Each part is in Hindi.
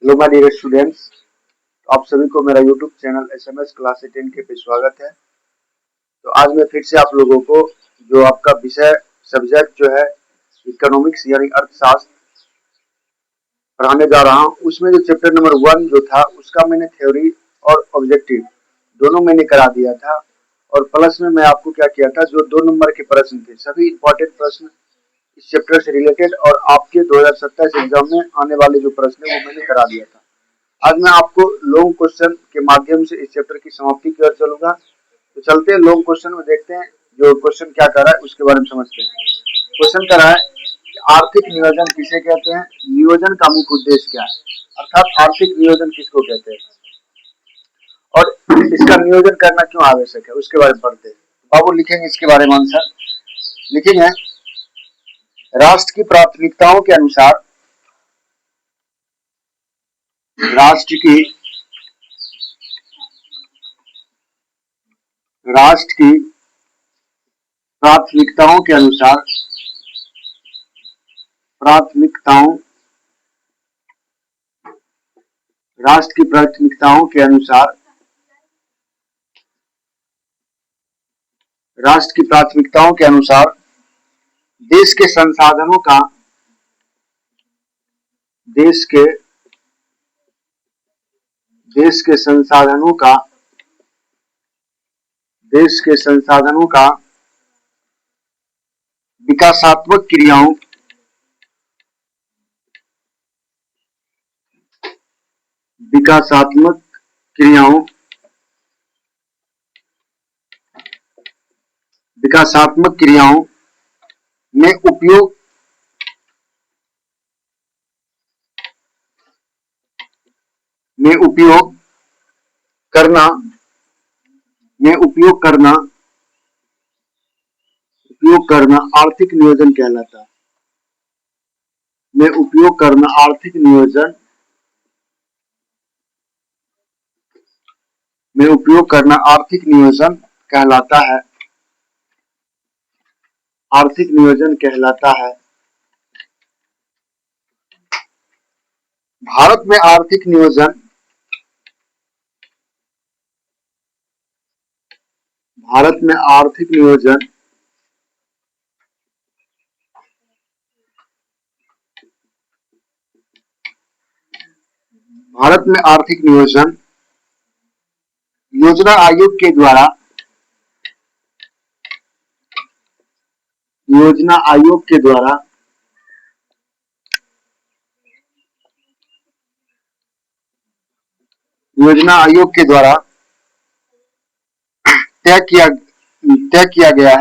हेलो माय डियर स्टूडेंट्स, आप सभी को मेरा यूट्यूब चैनल एसएमएस क्लास 10 के पे स्वागत है। तो आज मैं फिर से आप लोगों को जो आपका विषय सब्जेक्ट जो है इकोनॉमिक्स यानी अर्थशास्त्र पढ़ाने जा रहा हूँ। उसमें जो चैप्टर नंबर 1 जो था उसका मैंने थ्योरी और ऑब्जेक्टिव दोनों मैंने करा दिया था, और प्लस में मैं आपको क्या किया था, जो 2 नंबर के प्रश्न थे सभी इंपॉर्टेंट प्रश्न इस चैप्टर से रिलेटेड और आपके 2027 एग्जाम में आने वाले जो प्रश्न है वो मैंने करा दिया था। आज मैं आपको लॉन्ग क्वेश्चन के माध्यम से इस चैप्टर की समाप्ति की ओर चलूंगा। तो चलते हैं लॉन्ग क्वेश्चन में, देखते हैं जो क्वेश्चन क्या कर रहा है उसके बारे में समझते हैं। क्वेश्चन कर रहा है कि आर्थिक नियोजन किसे कहते हैं, नियोजन का मुख्य उद्देश्य क्या है, अर्थात आर्थिक नियोजन किसको कहते हैं और इसका नियोजन करना क्यों आवश्यक है उसके बारे में पढ़ते हैं। बाबू लिखेंगे इसके बारे में आंसर लिखेंगे। राष्ट्र की प्राथमिकताओं के अनुसार राष्ट्र की प्राथमिकताओं के अनुसार राष्ट्र की प्राथमिकताओं के अनुसार देश के संसाधनों का विकासात्मक क्रियाओं में उपयोग करना आर्थिक नियोजन कहलाता है। आर्थिक नियोजन कहलाता है। भारत में आर्थिक नियोजन भारत में आर्थिक नियोजन योजना आयोग के द्वारा तय किया गया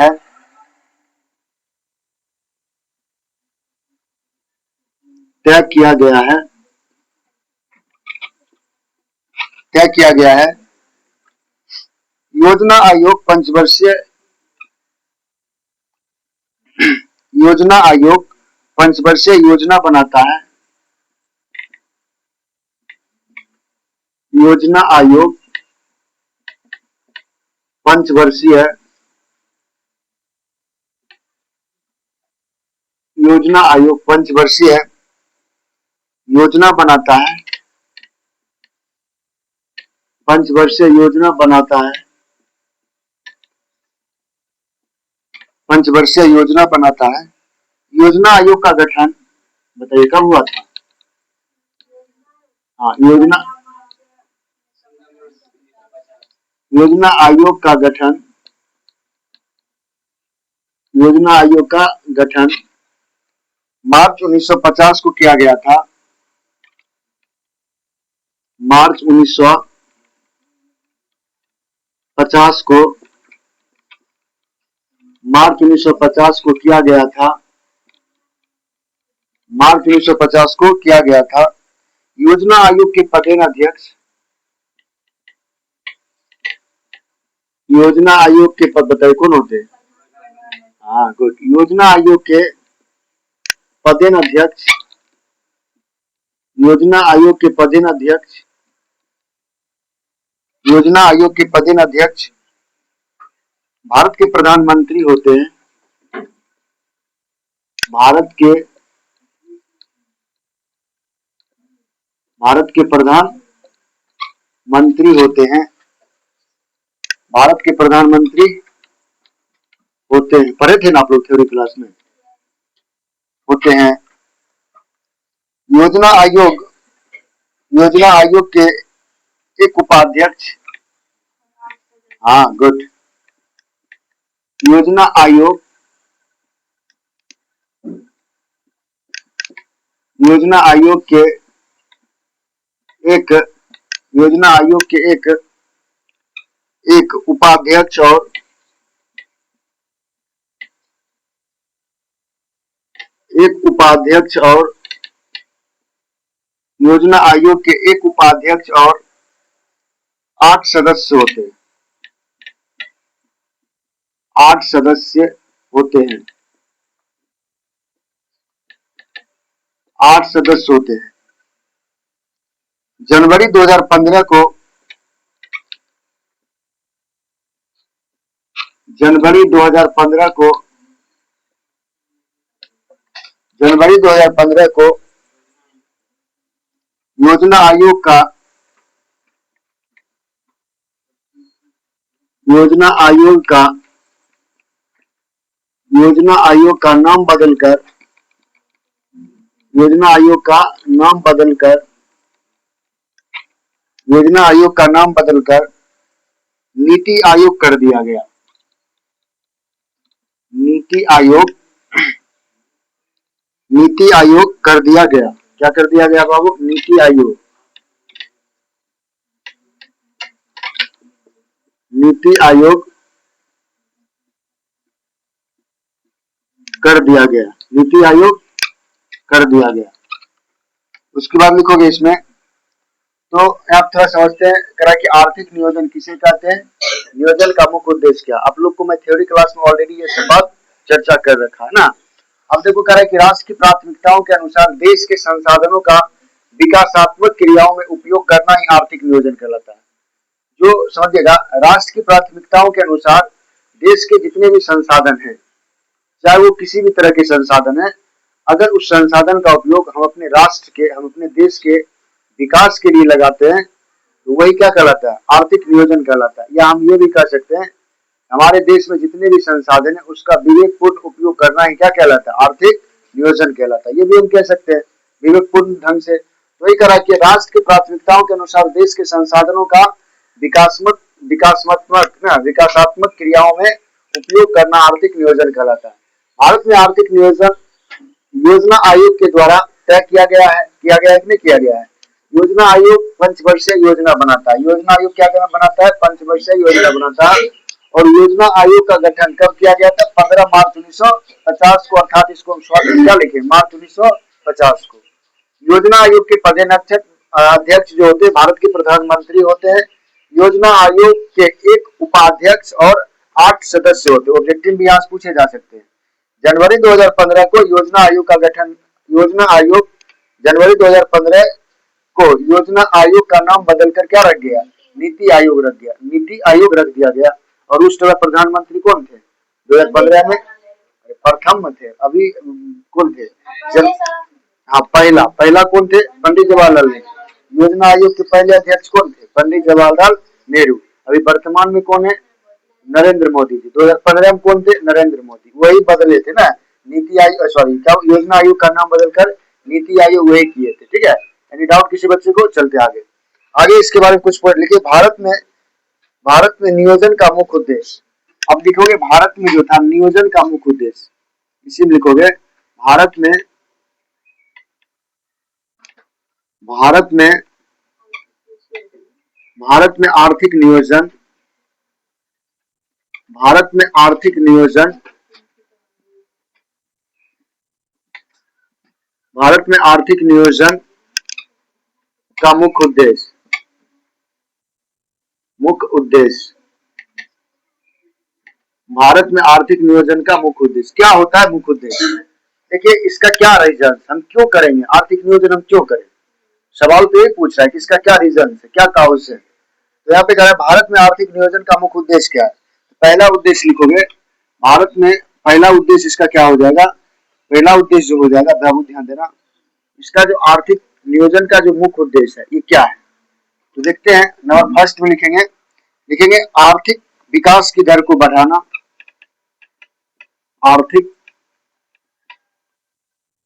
है। योजना आयोग पंचवर्षीय योजना बनाता है। योजना आयोग पंचवर्षीय योजना बनाता है। योजना आयोग का गठन बताइए कब हुआ था। हाँ, योजना आयोग का गठन मार्च 1950 को किया गया था। मार्च 1950 को किया गया था। योजना आयोग के पदेन अध्यक्ष बताइए कौन होते हैं। हाँ गुड। योजना आयोग के पदेन अध्यक्ष भारत के प्रधानमंत्री होते हैं। भारत के भारत के प्रधानमंत्री होते हैं। भारत के प्रधानमंत्री होते हैं, पढ़े थे ना आप लोग थ्योरी क्लास में, होते हैं। योजना आयोग के एक उपाध्यक्ष, हाँ गुड। योजना आयोग के एक उपाध्यक्ष और योजना आयोग के एक उपाध्यक्ष और 8 सदस्य होते हैं। 8 सदस्य होते हैं। 8 सदस्य होते हैं। जनवरी 2015 को जनवरी 2015 को योजना आयोग का नाम बदलकर नीति आयोग कर दिया गया। नीति आयोग कर दिया गया। क्या कर दिया गया बाबू? नीति आयोग कर दिया गया। नीति आयोग कर दिया गया। उसके बाद लिखोगे इसमें, तो आप थोड़ा समझते हैं करा कि आर्थिक नियोजन किसे कहते हैं, नियोजन का मुख्य उद्देश्य क्या। आप लोग को मैं थ्योरी क्लास में ऑलरेडी ये सब बात चर्चा कर रखा है ना। अब देखो कह रहा है कि राष्ट्र की प्राथमिकताओं के अनुसार देश के संसाधनों का विकासात्मक क्रियाओं में उपयोग करना ही आर्थिक नियोजन कहलाता है। जो समझिएगा, राष्ट्र की प्राथमिकताओं के अनुसार देश के जितने भी संसाधन हैं, चाहे वो किसी भी तरह के संसाधन है, अगर उस संसाधन का उपयोग हम अपने राष्ट्र के, हम अपने देश के विकास के लिए लगाते हैं, तो वही क्या कहलाता है? आर्थिक नियोजन कहलाता है। या हम ये भी कह सकते हैं, हमारे देश में जितने भी संसाधन है उसका विवेकपूर्ण उपयोग करना ही क्या कहलाता है? आर्थिक नियोजन कहलाता है। ये भी हम कह सकते हैं विवेकपूर्ण ढंग से। तो वही करा कि राष्ट्र की प्राथमिकताओं के अनुसार देश के संसाधनों का विकासात्मक क्रियाओं में उपयोग करना आर्थिक नियोजन कहलाता है। भारत में आर्थिक नियोजन योजना आयोग के द्वारा तय किया गया है कि नहीं किया गया है। योजना आयोग पंचवर्षीय योजना बनाता है। योजना आयोग क्या बनाता है? पंचवर्षीय योजना बनाता है। और योजना आयोग का गठन कब किया गया था? 15 मार्च 1950 को, अर्थात इसको हम क्या लिखे? मार्च 1950 को। योजना आयोग के अध्यक्ष जो होते हैं भारत के प्रधानमंत्री होते हैं। योजना आयोग के एक उपाध्यक्ष और 8 सदस्य होते हैं। ऑब्जेक्टिव भी यहाँ से पूछे जा सकते हैं। जनवरी 2015 को योजना आयोग का गठन, जनवरी 2015 को योजना आयोग का नाम बदलकर क्या रख गया? नीति आयोग रख गया। नीति आयोग रख दिया गया। और उस समय प्रधानमंत्री कौन थे 2015 में? प्रथम थे। अभी कौन थे? हाँ, पहला कौन थे? पंडित जवाहरलाल नेहरू। योजना आयोग के पहले अध्यक्ष कौन थे? पंडित जवाहरलाल नेहरू। अभी वर्तमान में कौन है? नरेंद्र मोदी जी। 2015 में कौन थे? नरेंद्र मोदी। वही बदले थे ना नीति आयोग, सॉरी क्या, योजना आयोग का नाम बदलकर नीति आयोग वही किए थे। ठीक है, एनी डाउट किसी बच्चे को? चलते आगे इसके बारे में कुछ पढ़ लिखिए। भारत में नियोजन का मुख्य उद्देश्य। अब लिखोगे भारत में जो था नियोजन का मुख्य उद्देश्य, इसी में लिखोगे भारत में आर्थिक नियोजन, भारत में आर्थिक नियोजन का मुख्य उद्देश्य, भारत में आर्थिक नियोजन का मुख्य उद्देश्य क्या होता है? मुख्य उद्देश्य देखिए, इसका क्या रीजन, हम क्यों करेंगे आर्थिक नियोजन, हम क्यों करें? सवाल तो ये पूछ रहा है कि इसका क्या रीजन है, क्या काउज है। तो यहाँ पे कह रहा है भारत में आर्थिक नियोजन का मुख्य उद्देश्य क्या है। पहला उद्देश्य लिखोगे, भारत में पहला उद्देश्य इसका क्या हो जाएगा? पहला उद्देश्य जो हो जाएगा, ध्यान देना, इसका जो आर्थिक नियोजन का जो मुख्य उद्देश्य है ये क्या है? तो देखते हैं। नंबर फर्स्ट में लिखेंगे आर्थिक विकास की दर को बढ़ाना। आर्थिक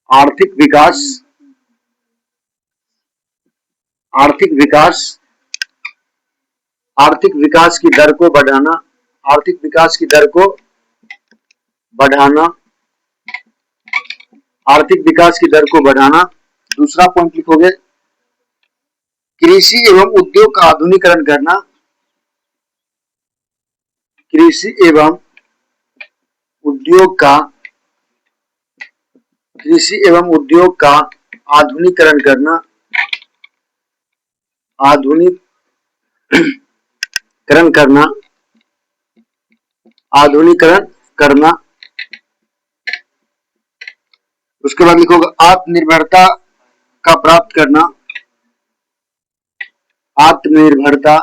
आर्थिक विकास आर्थिक विकास आर्थिक विकास की दर को बढ़ाना। आर्थिक विकास की दर को बढ़ाना। आर्थिक विकास की दर को बढ़ाना। दूसरा पॉइंट लिखोगे कृषि एवं उद्योग का आधुनिकीकरण करना। कृषि एवं उद्योग का आधुनिकीकरण करना। आधुनिकीकरण करना। उसके बाद लिखोगे आत्मनिर्भरता का प्राप्त करना। आत्मनिर्भरता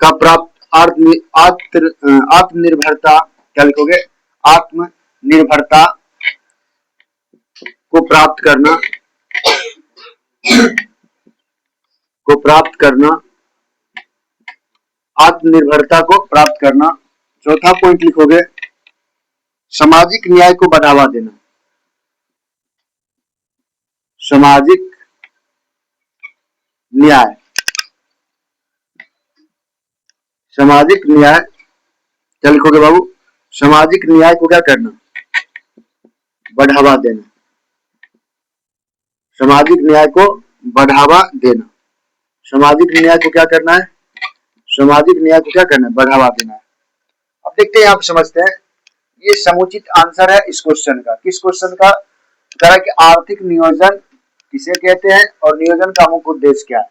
का प्राप्त आत्मनिर्भरता क्या लिखोगे? आत्मनिर्भरता को प्राप्त करना। आत्मनिर्भरता को प्राप्त करना। चौथा पॉइंट लिखोगे सामाजिक न्याय को बढ़ावा देना। सामाजिक न्याय क्या लिखोगे बाबू? सामाजिक न्याय को क्या करना? बढ़ावा देना। सामाजिक न्याय को बढ़ावा देना। सामाजिक न्याय को क्या करना है? सामाजिक न्याय को क्या करना है? बढ़ावा देना है। अब देखते हैं, आप समझते हैं ये समुचित आंसर है इस क्वेश्चन का। किस क्वेश्चन का? तरह के आर्थिक नियोजन किसे कहते हैं और नियोजन का मुख्य उद्देश्य क्या है?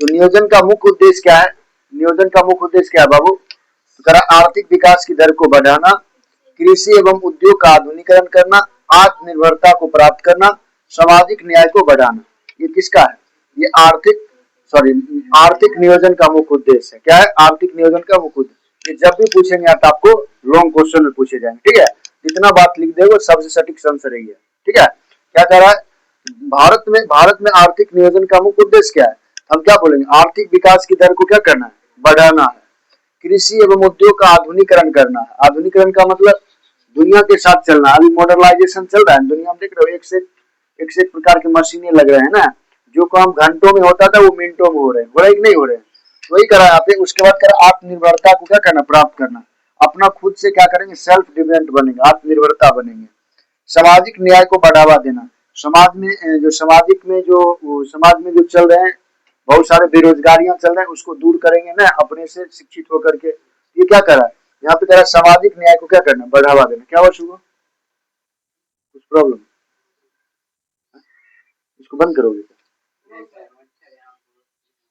तो नियोजन का मुख्य उद्देश्य क्या है? नियोजन का मुख्य उद्देश्य क्या है बाबू? तो तरह आर्थिक विकास की दर को बढ़ाना, कृषि एवं उद्योग का आधुनिकीकरण करना, आत्मनिर्भरता को प्राप्त करना, सामाजिक न्याय को बढ़ाना। ये किसका है? ये आर्थिक नियोजन का मुख्य उद्देश्य है। क्या है? आर्थिक नियोजन का मुख्य उद्देश्य। ये जब भी पूछेंगे आप आपको लॉन्ग क्वेश्चन में पूछे जाएंगे। ठीक है, जितना बात लिख देगा सबसे सटीक आंसर यही है। ठीक है, क्या कह रहा है? भारत में आर्थिक नियोजन का मुख्य उद्देश्य क्या है? हम क्या बोलेंगे? आर्थिक विकास की दर को क्या करना है? बढ़ाना है। कृषि एवं उद्योग का आधुनिकीकरण करना है। आधुनिकीकरण का मतलब दुनिया के साथ चलना। अभी मॉडर्नाइजेशन चल रहा है दुनिया में, देख रहे हो, एक से एक प्रकार की मशीनें लग रहे हैं ना। जो काम घंटों में होता था वो मिनटों में हो रहे हैं कि नहीं हो रहे हैं? वही करा यहाँ पे। उसके बाद करा आत्मनिर्भरता को क्या करना? प्राप्त करना। अपना खुद से क्या करेंगे? सेल्फ डिपेंडेंट बनेंगे, आत्मनिर्भरता बनेंगे। सामाजिक न्याय को बढ़ावा देना। समाज में जो चल रहे हैं बहुत सारे बेरोजगारियां चल रहे हैं, उसको दूर करेंगे ना अपने से शिक्षित होकर के। ये क्या करा है यहाँ पे? करा सामाजिक न्याय को क्या करना? बढ़ावा देना। क्या हुआ शुभ? कुछ प्रॉब्लम? इसको बंद करोगे?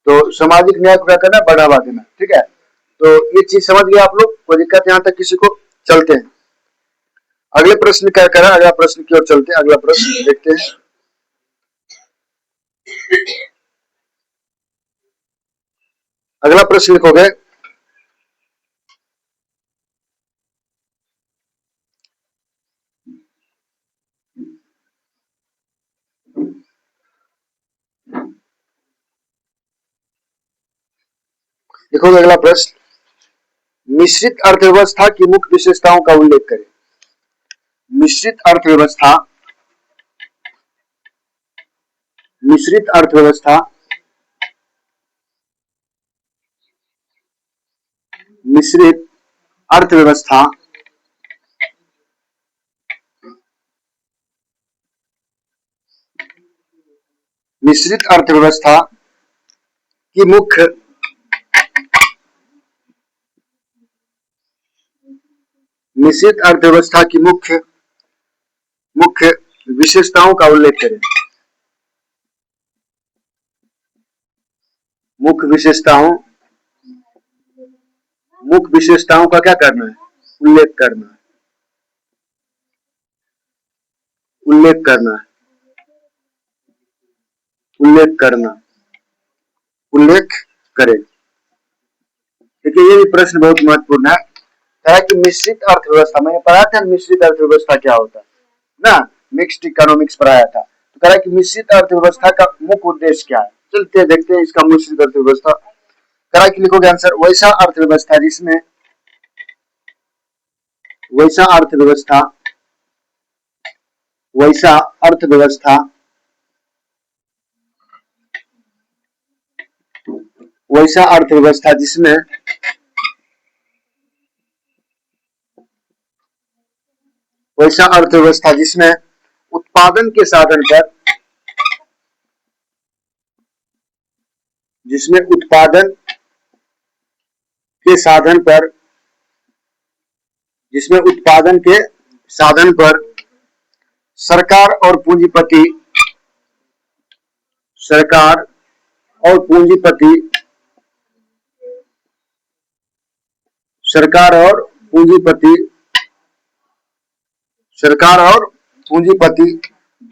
तो सामाजिक न्याय को क्या करना? बढ़ावा देना। ठीक है, तो ये चीज समझ गए आप लोग? कोई दिक्कत यहाँ तक किसी को? चलते हैं अगले प्रश्न। क्या करा? अगला प्रश्न की ओर चलते हैं। अगला प्रश्न देखते हैं। अगला प्रश्न लिखोगे अगला प्रश्न मिश्रित अर्थव्यवस्था की मुख्य विशेषताओं का उल्लेख करें। मिश्रित अर्थव्यवस्था मिश्रित अर्थव्यवस्था मिश्रित अर्थव्यवस्था मिश्रित अर्थव्यवस्था की मुख्य विशेषताओं का उल्लेख करें। मुख्य विशेषताओं का क्या करना है? उल्लेख करना है। उल्लेख करें। देखिए ये भी प्रश्न बहुत महत्वपूर्ण है। कह रहा है कि मिश्रित अर्थव्यवस्था, मैंने पढ़ा था मिश्रित अर्थव्यवस्था क्या होता है ना, मिक्स्ड इकोनॉमिक्स पढ़ाया था। तो कह रहा है कि मिश्रित अर्थव्यवस्था का मुख्य उद्देश्य क्या है, चलते देखते हैं इसका मिश्रित अर्थव्यवस्था। कह रहा है कि लिखोगे आंसर, वैसा अर्थव्यवस्था जिसमें, वैसा अर्थव्यवस्था, वैसा अर्थव्यवस्था, वैसा अर्थव्यवस्था जिसमें, वैसा अर्थव्यवस्था जिसमें उत्पादन के साधन पर, जिसमें उत्पादन के साधन पर, जिसमें उत्पादन के साधन पर सरकार और पूंजीपति, सरकार और पूंजीपति, सरकार और पूंजीपति, सरकार और पूंजीपति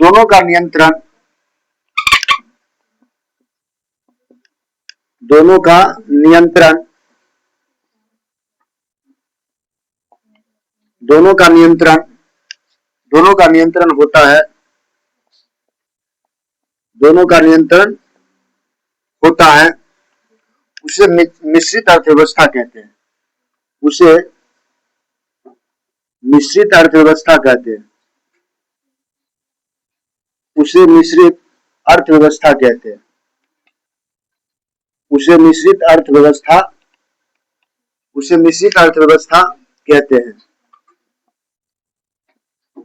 दोनों का नियंत्रण, दोनों का नियंत्रण, दोनों का नियंत्रण, दोनों का नियंत्रण होता है, दोनों का नियंत्रण होता है, उसे मिश्रित अर्थव्यवस्था कहते हैं, उसे मिश्रित अर्थव्यवस्था कहते हैं, उसे मिश्रित अर्थव्यवस्था कहते हैं, उसे मिश्रित अर्थव्यवस्था, उसे मिश्रित अर्थव्यवस्था कहते हैं,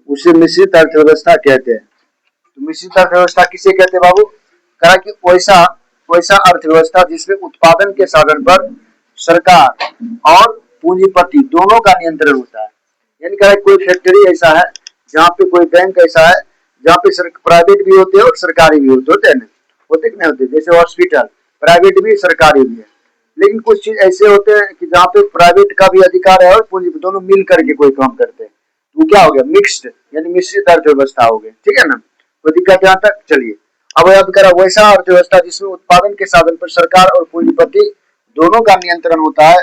उसे मिश्रित अर्थव्यवस्था कहते हैं। तो मिश्रित अर्थव्यवस्था किसे कहते हैं बाबू, कहा कि वैसा, वैसा अर्थव्यवस्था जिसमें उत्पादन के साधन पर सरकार और पूंजीपति दोनों का नियंत्रण होता है। यानी कहा कोई फैक्ट्री ऐसा है, जहाँ पे कोई बैंक ऐसा है, जहाँ पे प्राइवेट भी होते हैं और सरकारी भी होते हैं ना, होते कि नहीं होते, जैसे हॉस्पिटल प्राइवेट भी सरकारी भी है। लेकिन कुछ चीज ऐसे होते हैं कि जहाँ पे प्राइवेट का भी अधिकार है और पूंजी दोनों मिल करके कोई काम करते हैं, वो क्या हो गया, मिक्स्ड, यानी मिश्रित अर्थव्यवस्था हो गई। ठीक है ना, कोई दिक्कत यहाँ तक, चलिए अब याद करा, वैसा अर्थव्यवस्था जिसमें उत्पादन के साधन पर सरकार और पूंजीपति दोनों का नियंत्रण होता है,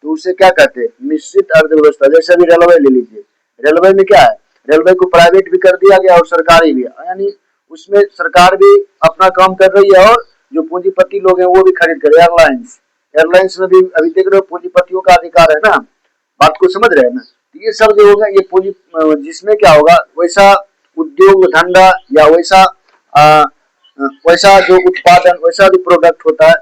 तो उसे क्या कहते हैं, मिश्रित अर्थव्यवस्था। जैसे अभी रेलवे ले लीजिए, रेलवे में क्या है, रेलवे को प्राइवेट भी कर दिया गया और सरकारी भी, यानी उसमें सरकार भी अपना काम कर रही है और जो पूंजीपति लोग हैं वो भी खरीद कर, एयरलाइंस, एयरलाइंस में भी अभी देख रहे हो पूंजीपतियों का अधिकार है ना, बात को समझ रहे हैं ना। तो ये सब जो होगा ये पूंजी, जिसमें क्या होगा, वैसा उद्योग धंधा या वैसा वैसा जो उत्पादन, वैसा जो प्रोडक्ट होता है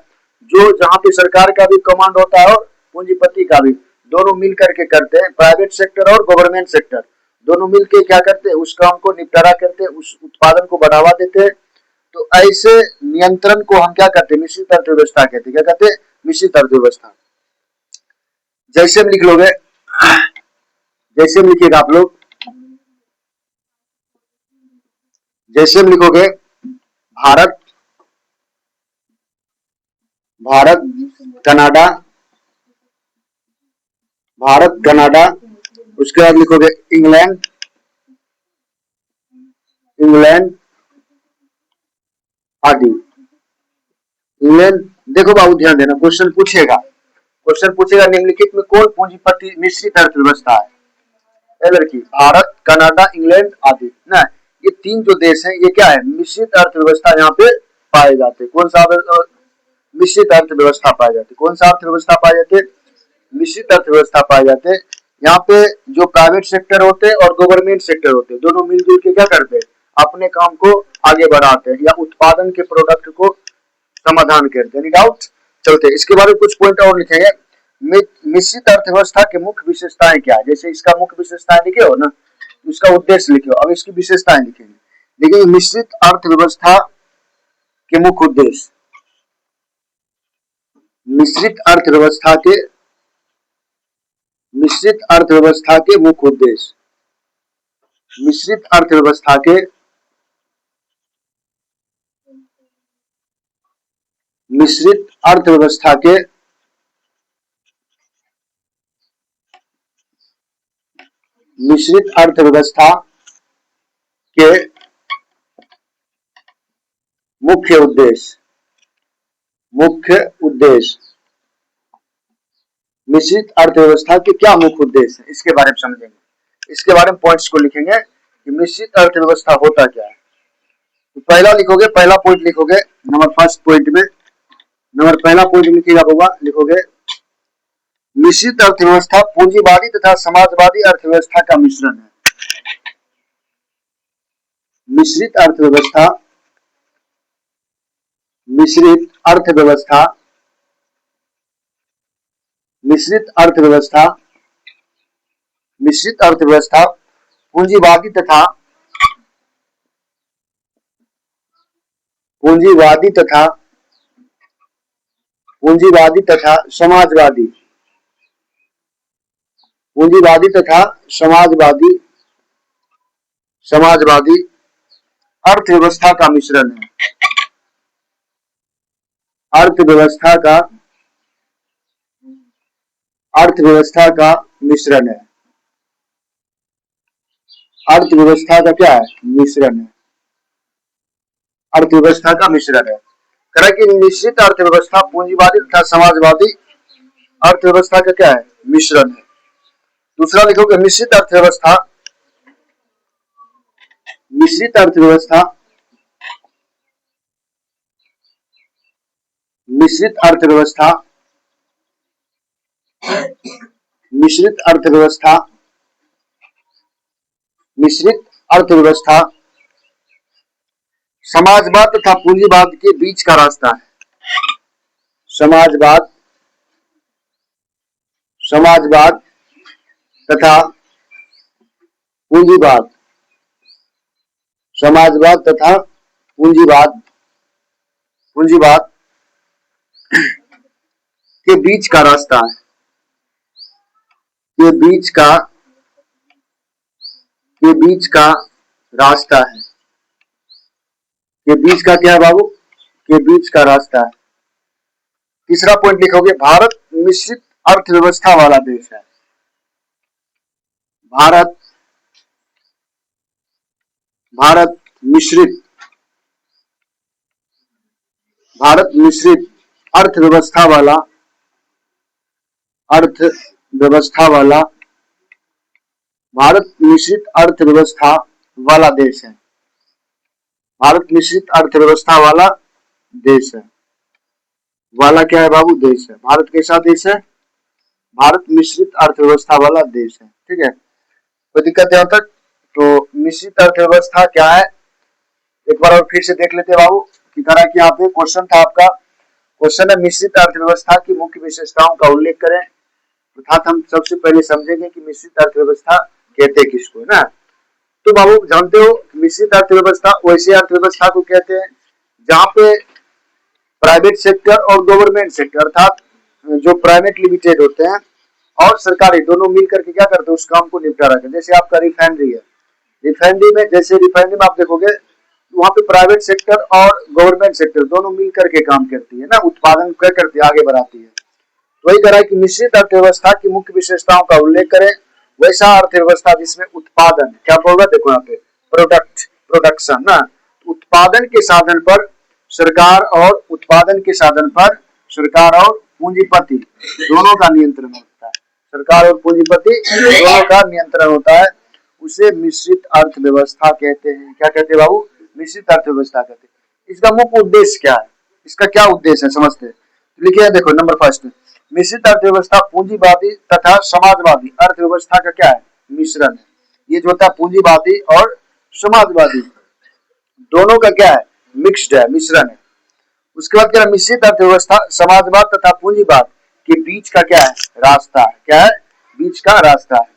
जो जहाँ पे सरकार का भी कमांड होता है और पूंजीपति का भी, दोनों मिल करके करते हैं, प्राइवेट सेक्टर और गवर्नमेंट सेक्टर दोनों मिलके क्या करते हैं, उस काम को निपटारा करते हैं, उस उत्पादन को बढ़ावा देते हैं। तो ऐसे नियंत्रण को हम क्या कहते हैं, मिश्रित अर्थव्यवस्था कहते हैं। क्या कहते हैं, मिश्रित अर्थव्यवस्था। जैसे में लिख लोगे, जैसे में लिखिएगा आप लोग, जैसे में लिखोगे भारत, भारत कनाडा, भारत कनाडा, उसके बाद लिखोगे इंग्लैंड, इंग्लैंड आदि, इंग्लैंड। देखो बाबू ध्यान देना, क्वेश्चन पूछेगा, क्वेश्चन पूछेगा निम्नलिखित में कौन पूंजीपति मिश्रित अर्थव्यवस्था है, लड़की, भारत कनाडा इंग्लैंड आदि ना, ये तीन जो देश हैं ये क्या है, मिश्रित अर्थव्यवस्था यहाँ पे पाए जाते हैं। कौन सा मिश्रित अर्थव्यवस्था पाए जाते, कौन सा अर्थव्यवस्था पाए जाते, मिश्रित अर्थव्यवस्था पाए जाते। यहाँ पे जो प्राइवेट सेक्टर होते हैं और गवर्नमेंट सेक्टर होते हैं दोनों मिलजुल के क्या करते हैं, अपने काम को आगे बढ़ाते हैं या उत्पादन के प्रोडक्ट को समाधान करते हैं। डाउट, चलते इसके बारे में कुछ पॉइंट और लिखेंगे। मिश्रित अर्थव्यवस्था के मुख्य विशेषताएं क्या है, जैसे इसका मुख्य विशेषताएं लिखे हो ना, इसका उद्देश्य लिखे हो, अब इसकी विशेषताएं लिखेंगे। देखिए मिश्रित अर्थव्यवस्था के मुख्य उद्देश्य, मिश्रित अर्थव्यवस्था के, मिश्रित अर्थव्यवस्था के मुख्य उद्देश्य, मिश्रित अर्थव्यवस्था के, मिश्रित अर्थव्यवस्था के मिश्रित अर्थव्यवस्था के मुख्य उद्देश्य, मुख्य उद्देश्य, मिश्रित अर्थव्यवस्था के क्या मुख्य उद्देश्य है, इसके बारे में समझेंगे। इसके बारे में पॉइंट्स को लिखेंगे कि मिश्रित अर्थव्यवस्था होता क्या है। तो पहला लिखोगे, पहला पॉइंट लिखोगे नंबर फर्स्ट पॉइंट में, नंबर पहला पॉइंट लिखिएगा बाबा, लिखोगे मिश्रित अर्थव्यवस्था पूंजीवादी तथा समाजवादी अर्थव्यवस्था का मिश्रण है। मिश्रित अर्थव्यवस्था, मिश्रित अर्थव्यवस्था, मिश्रित अर्थव्यवस्था, मिश्रित अर्थव्यवस्था पूंजीवादी तथा पूंजीवादी तथा पूंजीवादी तथा समाजवादी, पूंजीवादी तथा समाजवादी समाजवादी अर्थव्यवस्था का मिश्रण है। अर्थव्यवस्था का मिश्रण है। अर्थव्यवस्था का क्या है, मिश्रण है। अर्थव्यवस्था का मिश्रण है। कह रहा कि मिश्रित अर्थव्यवस्था पूंजीवादी तथा समाजवादी अर्थव्यवस्था का क्या है, मिश्रण है। दूसरा लिखोगे मिश्रित अर्थव्यवस्था, मिश्रित अर्थव्यवस्था, मिश्रित अर्थव्यवस्था, मिश्रित अर्थव्यवस्था, मिश्रित अर्थव्यवस्था समाजवाद तथा पूंजीवाद के बीच का रास्ता है। समाजवाद, समाजवाद तथा पूंजीवाद, समाजवाद तथा पूंजीवाद, पूंजीवाद के बीच का रास्ता है। के बीच का रास्ता है। के बीच का क्या है बाबू, के बीच का रास्ता है। तीसरा पॉइंट लिखोगे भारत मिश्रित अर्थव्यवस्था वाला देश है। भारत, भारत मिश्रित, भारत मिश्रित अर्थव्यवस्था वाला, अर्थव्यवस्था वाला, भारत मिश्रित अर्थव्यवस्था वाला देश है। भारत मिश्रित अर्थव्यवस्था वाला देश है। वाला क्या है बाबू, देश है। भारत कैसा देश है, भारत मिश्रित अर्थव्यवस्था वाला देश है। ठीक है, कोई दिक्कत है यहाँ तक। तो मिश्रित अर्थव्यवस्था क्या है, एक बार और फिर से देख लेते हैं बाबू की तरह कि यहाँ पे क्वेश्चन था आपका, क्वेश्चन है मिश्रित अर्थव्यवस्था की मुख्य विशेषताओं का उल्लेख करें। अर्थात हम सबसे पहले समझेंगे कि मिश्रित अर्थव्यवस्था कहते हैं किसको, है ना। तो बाबू जानते हो मिश्रित अर्थव्यवस्था वैसी अर्थव्यवस्था को कहते हैं जहाँ पे प्राइवेट सेक्टर और गवर्नमेंट सेक्टर अर्थात जो प्राइवेट लिमिटेड होते हैं और सरकारी दोनों मिलकर के क्या करते हैं, उस काम को निपटारा करते हैं। जैसे आपका रिफाइनरी है, रिफाइनरी में जैसे रिफाइनरी में आप देखोगे वहां पे प्राइवेट सेक्टर और गवर्नमेंट सेक्टर दोनों मिलकर के काम करती है ना, उत्पादन क्या करती है, आगे बढ़ाती है। तो वही करा कि मिश्रित अर्थव्यवस्था की मुख्य विशेषताओं का उल्लेख करें। वैसा अर्थव्यवस्था जिसमें उत्पादन क्या होगा, देखो यहाँ पे प्रोडक्शन ना, उत्पादन के साधन पर सरकार और उत्पादन के साधन पर सरकार और पूंजीपति दोनों का नियंत्रण होता है। सरकार और पूंजीपति दोनों का नियंत्रण होता है, उसे मिश्रित अर्थव्यवस्था कहते हैं। क्या कहते हैं बाबू, मिश्रित अर्थव्यवस्था कहते हैं। इसका मुख्य उद्देश्य क्या है, इसका क्या उद्देश्य है समझते हैं। लिखिए देखो नंबर फर्स्ट, मिश्रित अर्थव्यवस्था पूंजीवादी तथा समाजवादी अर्थव्यवस्था का क्या है, मिश्रण है। ये जो होता है पूंजीवादी और समाजवादी दोनों का क्या है, मिक्स्ड है, मिश्रण है। उसके बाद क्या है, मिश्रित अर्थव्यवस्था समाजवाद तथा पूंजीवाद के बीच का क्या है, रास्ता है। क्या है, बीच का रास्ता है।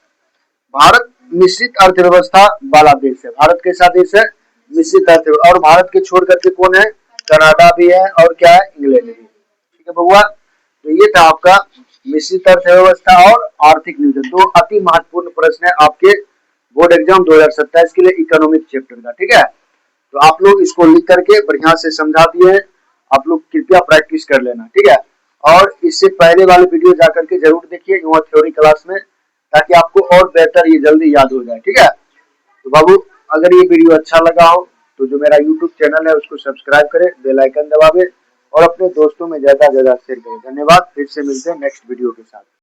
भारत मिश्रित अर्थव्यवस्था वाला देश है। भारत कैसा देश है, मिश्रित अर्थव्यवस्था। और भारत के छोड़ करके कौन है, कनाडा भी है और क्या है, इंग्लैंड भी। ठीक है बबुआ, तो ये था आपका मिश्रित अर्थव्यवस्था और आर्थिक नियोजन। दो अति महत्वपूर्ण प्रश्न है आपके बोर्ड एग्जाम 2027 के लिए इकोनॉमिक चैप्टर का। ठीक है, तो आप लोग इसको लिख करके बढ़िया से समझा दिए हैं, आप लोग कृपया प्रैक्टिस कर लेना। ठीक है, और इससे पहले वाले वीडियो जाकर के जरूर देखिए युवा थ्योरी क्लास में, ताकि आपको और बेहतर ये जल्दी याद हो जाए। ठीक है, तो बाबू अगर ये वीडियो अच्छा लगा हो तो जो मेरा यूट्यूब चैनल है उसको सब्सक्राइब करें, बेल आइकन दबावे और अपने दोस्तों में ज्यादा शेयर करें। धन्यवाद, फिर से मिलते हैं नेक्स्ट वीडियो के साथ।